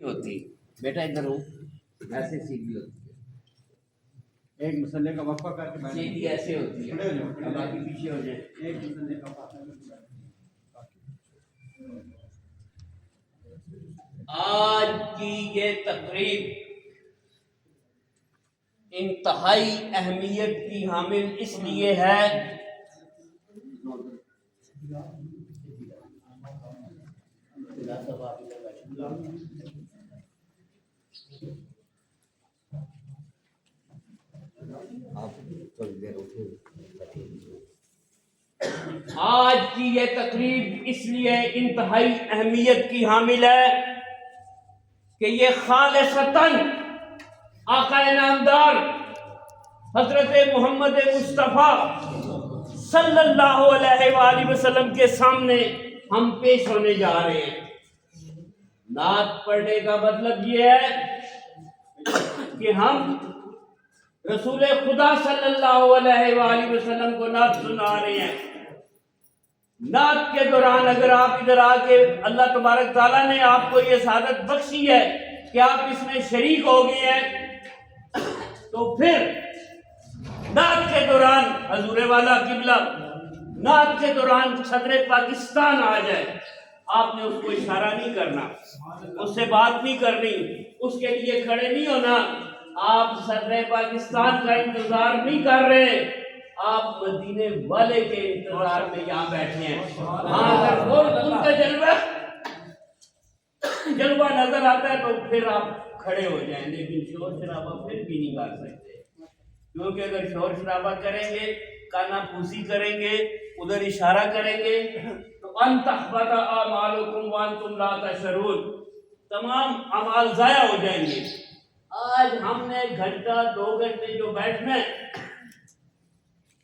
ہوتی بیٹا ادھر ہو ایسے سیدھی ہوتی ہے ایک مسئلے کا وقفہ کر کے سیدھی ایسے ہوتی ہے اب باقی پیچھے ہو جائے ایک مسئلے کا وقفہ کر کے آج کی یہ تقریب انتہائی اہمیت کی حامل اس لیے ہے آج کی یہ تقریب اس لیے انتہائی اہمیت کی حامل ہے کہ یہ خالصتاً آقا نامدار حضرت محمد مصطفیٰ صلی اللہ علیہ وآلہ وسلم کے سامنے ہم پیش ہونے جا رہے ہیں۔ نعت پڑھنے کا مطلب یہ ہے کہ ہم رسول خدا صلی اللہ علیہ وآلہ وسلم کو نعت سنا رہے ہیں۔ نعت کے دوران اگر آپ ادھر آ کے اللہ تبارک تعالیٰ نے آپ کو یہ سعادت بخشی ہے کہ آپ اس میں شریک ہو گئے ہیں تو پھر نعت کے دوران حضور والا قبلہ نعت کے دوران صدر پاکستان آ جائے آپ نے اس کو اشارہ نہیں کرنا، اس سے بات نہیں کرنی، اس کے لیے کھڑے نہیں ہونا۔ آپ صدر پاکستان کا انتظار نہیں کر رہے، آپ مدینے والے کے انتظار میں یہاں بیٹھے ہیں۔ اگر وہ ان کا جلوہ نظر آتا ہے تو پھر آپ کھڑے ہو جائیں، لیکن شور شرابہ پھر بھی نہیں کر سکتے، کیونکہ اگر شور شرابہ کریں گے، کانا پوسی کریں گے، ادھر اشارہ کریں گے تو ان تحبط اعمالکم وانتم لا تشعرون، تمام اعمال ضائع ہو جائیں گے۔ آج ہم نے گھنٹہ 2 گھنٹے جو بیٹھنا ہے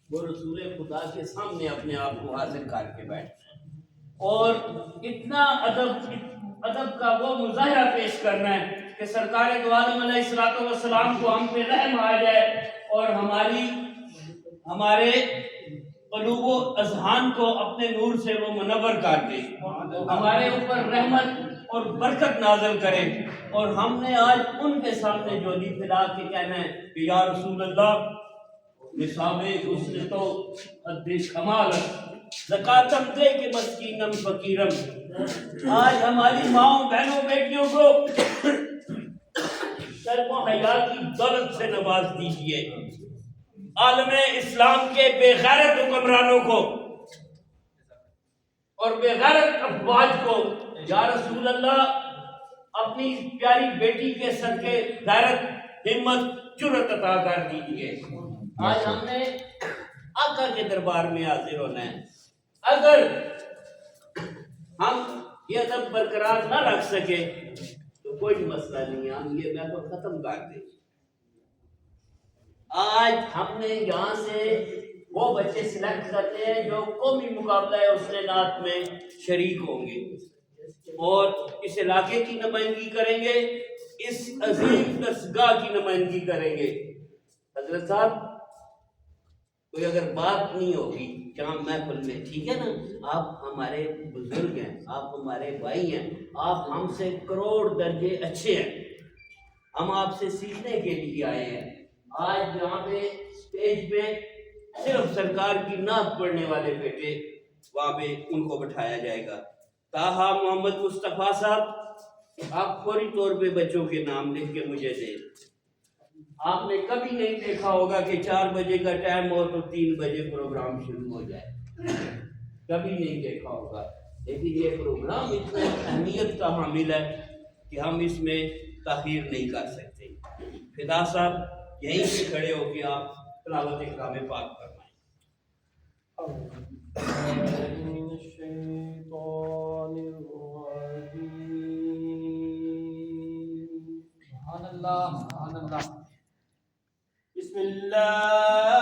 وہ رسول خدا کے سامنے اپنے آپ کو حاضر کر کے بیٹھنا ہے اور اتنا ادب کا وہ مظاہرہ پیش کرنا ہے کہ سرکار دو عالم علیہ الصلوۃ والسلام کو ہم پہ رحم آ جائے اور ہمارے قلوب و اذہان کو اپنے نور سے وہ منور کر دے، ہمارے اوپر رحمت اور برکت نازل کرے۔ اور ہم نے آج ان کے سامنے جو دی پھیلا کے کہنا ہے کہ یا رسول اللہ نصاب حسن تو حد کمال زکاتم دے کے مسکینم فقیرم۔ آج ہماری ماؤں بہنوں بیٹیوں کو شرم و حیا کی دولت سے نواز دیجیے، عالم اسلام کے بے غیرت حکمرانوں کو اور بے غیرت افواج کو یا رسول اللہ اپنی پیاری بیٹی کے صدقے غیرت ہمت جرأت عطا کر دیجیے۔ آج ہم نے آقا کے دربار میں حاضر ہونا ہے۔ اگر ہم یہ ادب برقرار نہ رکھ سکے تو کوئی مسئلہ نہیں، ہم یہ محفل ختم کر دیں۔ آج ہم نے یہاں سے وہ بچے سلیکٹ کرتے ہیں جو قومی مقابلہ ہے اس نے نعت میں شریک ہوں گے اور اس علاقے کی نمائندگی کریں گے، اس عظیم درسگاہ کی نمائندگی کریں گے۔ حضرت صاحب کوئی اگر بات نہیں ہوگی جہاں محفل میں، ٹھیک ہے نا، آپ ہمارے بزرگ ہیں، آپ ہمارے بھائی ہیں، آپ ہم سے کروڑ درجے اچھے ہیں، ہم آپ سے سیکھنے کے لیے آئے ہیں۔ آج یہاں پہ اسٹیج پہ صرف سرکار کی نعت پڑھنے والے بیٹے وہاں پہ ان کو بٹھایا جائے گا۔ طاہا محمد مصطفیٰ صاحب آپ فوری طور پہ بچوں کے نام لکھ کے مجھے دیں۔ آپ نے کبھی نہیں دیکھا ہوگا کہ 4 بجے کا ٹائم ہو تو 3 بجے پروگرام شروع ہو جائے، کبھی نہیں دیکھا ہوگا، لیکن یہ پروگرام اتنا اہمیت کا حامل ہے کہ ہم اس میں تاخیر نہیں کر سکتے۔ فدا صاحب یہیں سے کھڑے ہو کے آپ تلاوت کلام پاک فرمائیں۔ سبحان اللہ سبحان اللہ۔ بسم اللہ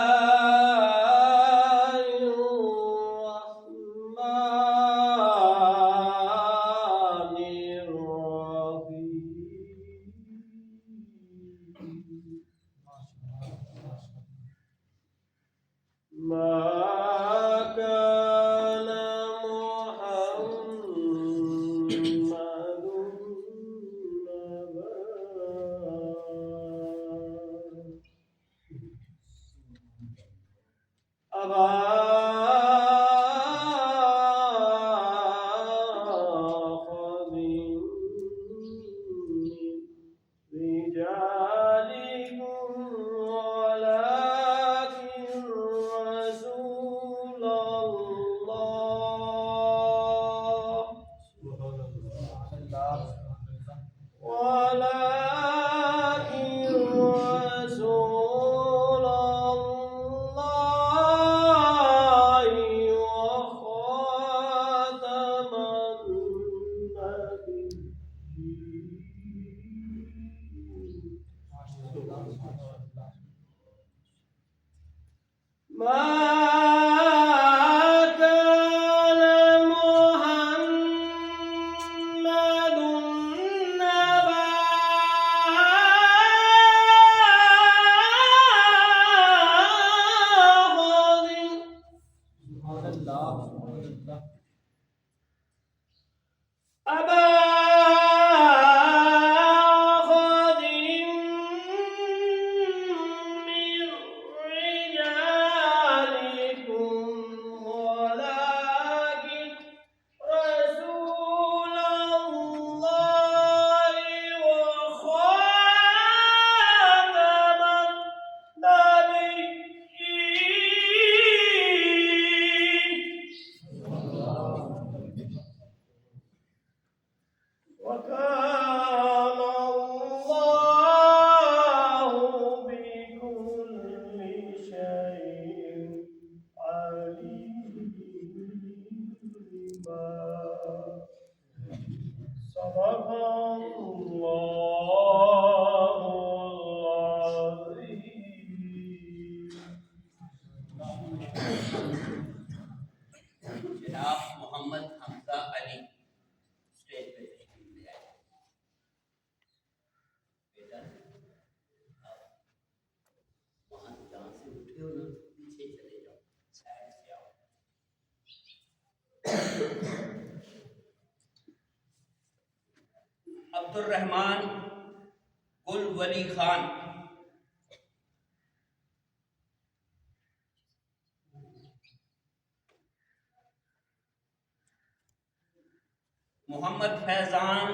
جناب محمد حمزہ علی اسٹیج پہ تشریف لے آئے. بیٹا آپ وہاں جہاں سے اٹھے ہو نا پیچھے چلے جاؤ, سائڈ سے آؤ. عبد الرحمان گل ولی خان. محمد فیضان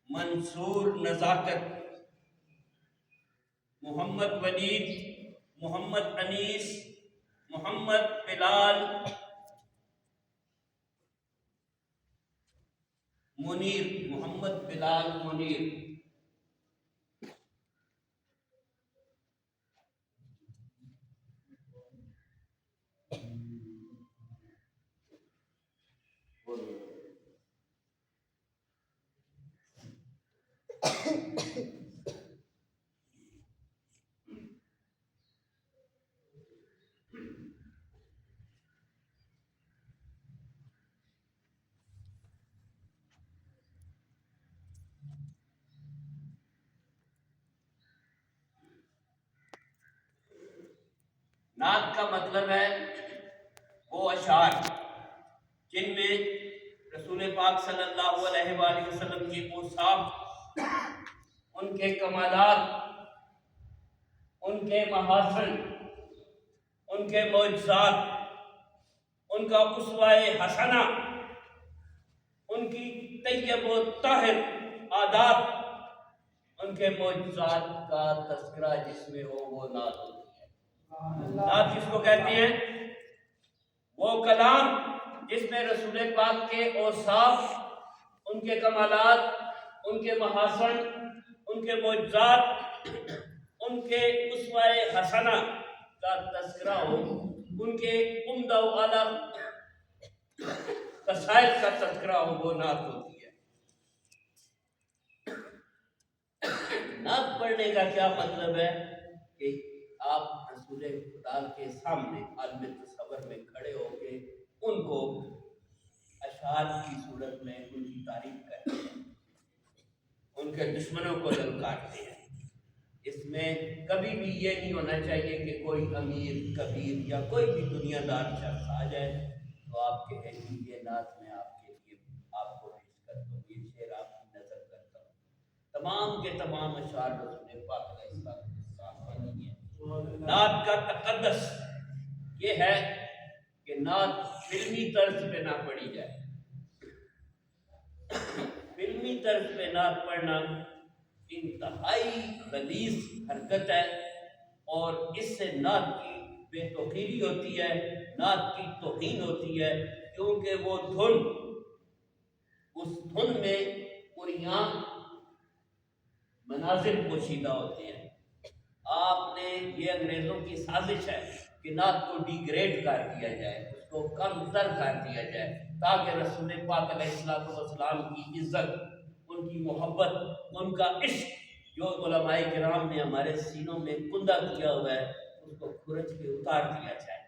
منصور نزاکت. محمد ولید, محمد انیس, محمد بلال, منیر, محمد بلال منیر. نعت کا مطلب ہے وہ اشعار جن میں رسول پاک صلی اللہ علیہ وآلہ وسلم کی اوصاف, ان کے کمالات, ان کے محاسن, ان کے معجزات, ان کا اسوہ حسنہ, ان کی طیب و طاہر عادات, ان کے معجزات کا تذکرہ جس میں ہو وہ نعت ہوتی ہے. نعت کس کو کہتے ہیں؟ وہ کلام جس میں رسول پاک کے اوصاف, ان کے کمالات, ان کے محاسن, ان کے معجزات, ان کے اسوہ حسنہ کا تذکرہ ہو, ان کے عمدہ و اعلیٰ خصائص کا تذکرہ ہو, وہ نعت ہوتی ہے. نعت پڑھنے کا کیا مطلب ہے کہ آپ رسول خدا کے سامنے عالم تصور میں کھڑے ہو کے ان کو اشعار کی صورت میں ان کی تعریف کرتے ہیں, ان کے دشمنوں کو للکارتے ہیں. اس میں کبھی بھی یہ نہیں ہونا چاہیے کہ کوئی امیر کبیر یا کوئی بھی دنیا دار شخص آ جائے تو آپ کہیں کہ یہ نعت میں آپ کے لیے آپ کو پیش کرتا ہوں, یہ شعر آپ کی نظر کرتا ہوں. تمام کے تمام اشعار رسول پاک علیہ السلام کے نہیں ہے. نعت کا تقدس یہ ہے کہ نعت فلمی طرز پہ نہ پڑھی جائے. فلمی طرز پہ نعت پڑھنا انتہائی غلیظ حرکت ہے، اور اس سے نعت کی بے توقیری ہوتی ہے، نعت کی توہین ہوتی ہے، کیونکہ وہ دھن، اس دھن میں عریاں مناظر پوشیدہ ہوتے ہیں. آپ نے، یہ انگریزوں کی سازش ہے کہ نعت کو ڈیگریڈ کر دیا جائے، اس کو کم تر کر دیا جائے، تاکہ رسول پاک علیہ السلام کی عزت، ان کی محبت، ان کا عشق جو علماء کرام نے ہمارے سینوں میں کندہ کیا ہوا ہے، اس کو کھرچ کے اتار دیا جائے.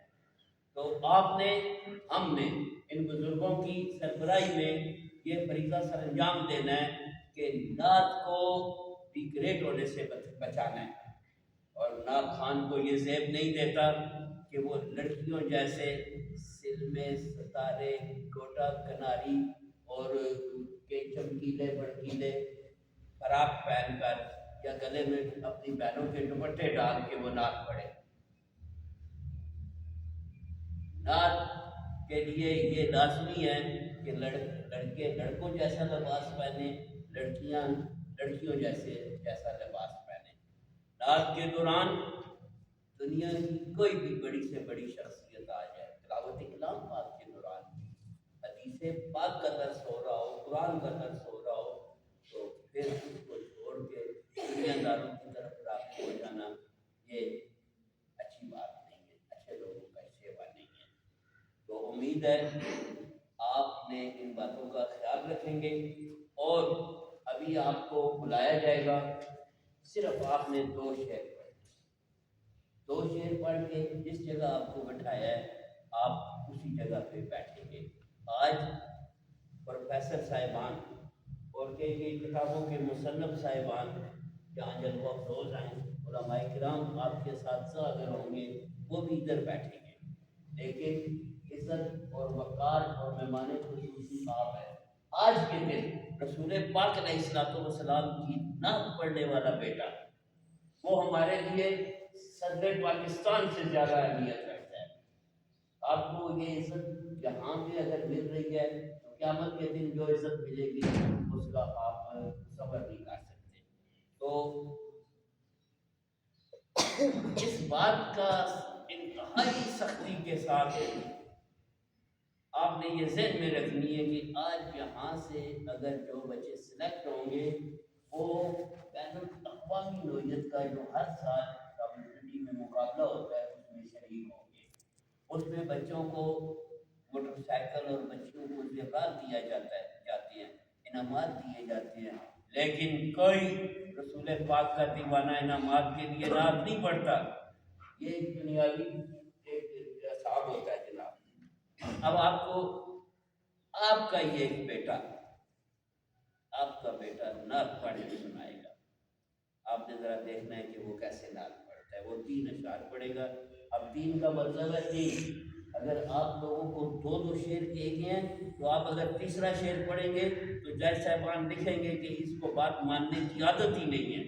تو آپ نے، ہم نے ان بزرگوں کی سربراہی میں یہ فریضہ سر انجام دینا ہے کہ نعت کو ڈیگریڈ ہونے سے بچانا ہے. اور نعت خان کو یہ زیب نہیں دیتا کہ وہ لڑکیوں جیسے سلمے، ستارے، گوٹا کناری اور کے چمکیلے بڑکیلے فراق پہن کر یا گلے میں اپنی بہنوں کے دوپٹے ڈال کے وہ نعت پڑھے. نعت کے لیے یہ لازمی ہے کہ لڑکے لڑکوں جیسا لباس پہنے، لڑکیاں لڑکیوں جیسا لباس پہنے. نعت کے دوران دنیا کی کوئی بھی بڑی سے بڑی شخصیت آ جائے، تلاوت کلام پاک کے دوران حدیث پاک کا درس ہو رہا ہو، قرآن کا درس ہو رہا ہو، تو پھر اس کو چھوڑ کے دنیا داروں کی طرف راغب ہو جانا، یہ اچھی بات نہیں ہے، اچھے لوگوں کا شیوا نہیں ہے. تو امید ہے آپ نے ان باتوں کا خیال رکھیں گے، اور ابھی آپ کو بلایا جائے گا. صرف آپ نے 2 شعر پڑھے، 2 شعر پڑھ کے جس جگہ آپ کو بٹھایا ہے آپ اسی جگہ پہ بیٹھیں گے. آج پروفیسر صاحبان اور کئی کتابوں کے مصنف صاحبان جہاں جلوہ افروز ہیں، علماء کرام آپ کے ساتھ اگر ہوں گے وہ بھی ادھر بیٹھیں گے، لیکن عزت اور وقار اور مہمان خصوصی آپ ہے. آج کے دن رسول پاک علیہ السلام کی نعت پڑھنے والا بیٹا، وہ ہمارے لیے صدر پاکستان سے زیادہ اہمیت رکھتا ہے. آپ کو یہ عزت یہاں پہ اگر مل رہی ہے تو قیامت کے دن جو عزت ملے گی اس کا آپ صبر نہیں کر سکتے. تو اس بات کا انتہائی سختی کے ساتھ آپ نے یہ ذہن میں رکھنی ہے کہ آج یہاں سے اگر جو بچے سلیکٹ ہوں گے وہ بین الاقوامی نوعیت کا جو ہر سال کمیونٹی میں مقابلہ ہوتا ہے اس میں شریک ہوں گے. اس میں بچوں کو موٹر سائیکل اور بچوں کو زیورات جاتے ہیں، انعامات دیے جاتے ہیں، لیکن کوئی رسول پاک کا دیوانہ انعامات کے لیے نعت نہیں پڑھتا. یہ ایک دنیاوی ایک حساب ہوتا ہے جناب. اب آپ کو، آپ کا یہ ایک بیٹا، آپ کا بیٹا نعت پڑھ کے سنائے گا. آپ نے ذرا دیکھنا ہے کہ وہ کیسے نعت پڑھتا ہے. وہ 3 اشعار پڑھے گا. اب 3 کا مطلب ہے 3. اگر آپ لوگوں کو 2 شعر کہے گئے ہیں تو آپ اگر تیسرا شعر پڑھیں گے تو جج صاحبان لکھیں گے کہ اس کو بات ماننے کی عادت ہی نہیں ہے،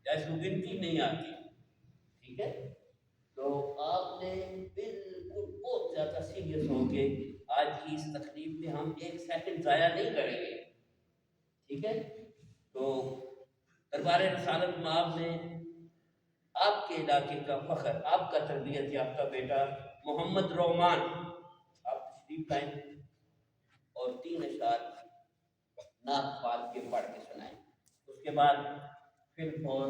جیسے کو گنتی نہیں آتی. ٹھیک ہے؟ تو آپ نے بالکل بہت زیادہ سیریس ہو کے آج کی اس تقریب میں ہم 1 سیکنڈ ضائع نہیں کریں گے. ٹھیک ہے؟ تو دربار رسالت مآب نے آپ کے علاقے کا فخر، آپ کا تربیت یافتہ بیٹا محمد رومان، آپ تشریف لائیں اور 3 اشعار نعت پاک کے پڑھ کے سنائیں. اس کے بعد پھر اور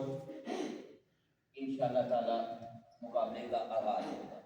انشاءاللہ تعالی مقابلے کا آغاز ہوگا.